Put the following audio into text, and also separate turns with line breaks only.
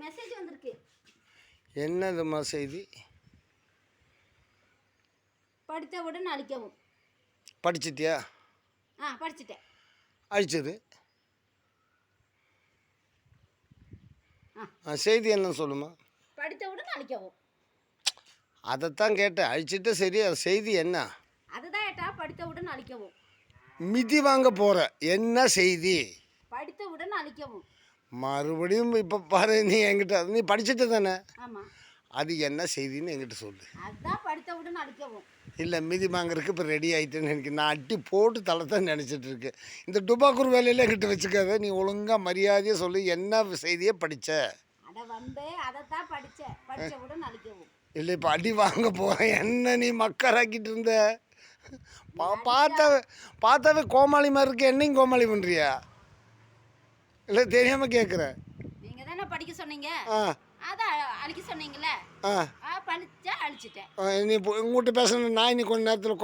Message வந்திருக்கு.
என்னதும்மா செய்தி?
படித்தவுடன் அழிக்கவும்.
படிச்சிட்டியா?
படிச்சிட்டேன்.
அழிச்சிரு. செய்தி என்னன்னு சொல்லுமா?
படித்தவுடன் அழிக்கவும்.
அதைத்தான் கேட்டேன். அழிச்சிட்டு சரி, அது செய்தி என்ன?
அதுதான் ஏட்டா, படித்தவுடன் அழிக்கவும்.
மிதி வாங்க போகிற என்ன செய்தி?
படித்தவுடன் அழிக்கவும்.
மறுபடியும் இப்போ பாரு, நீ என்கிட்ட நீ படிச்சுட்டு தானே?
ஆமாம்.
அது என்ன செய்தின்னு என்கிட்ட சொல்லு.
அதுதான் படித்தவுடன் அழிக்கவும்.
இல்லை, மிதி வாங்குறதுக்கு இப்போ ரெடி ஆகிட்டேன்னு எனக்கு நான் அட்டி போட்டு தலை தான் நினச்சிட்டு இருக்கேன். இந்த டுபாக்கூர் வேலையெல்லாம் என்கிட்ட வச்சுக்காத. நீ ஒழுங்காக மரியாதையாக சொல்லு, என்ன செய்தியை படித்த?
அதைத்தான் படித்தேன். படித்தவுடன் அழிக்கவும்.
இல்லை, இப்போ அடி வாங்க போகிறேன். என்ன நீ மக்கராக்கிட்டு இருந்த? பார்த்தாவே கோமாளி மாதிரி இருக்கு. என்னையும் கோமாளி பண்ணுறியா? இல்லை, தெரியாமல் கேட்குறேன்.
நீங்கள் தானே படிக்க சொன்னீங்க. அதான் அழிக்க சொன்னீங்களே. படித்தா அழிச்சிட்டேன்.
நீ உங்கள்கிட்ட பேசணும். நான் இன்னைக்கு கொஞ்ச நேரத்தில்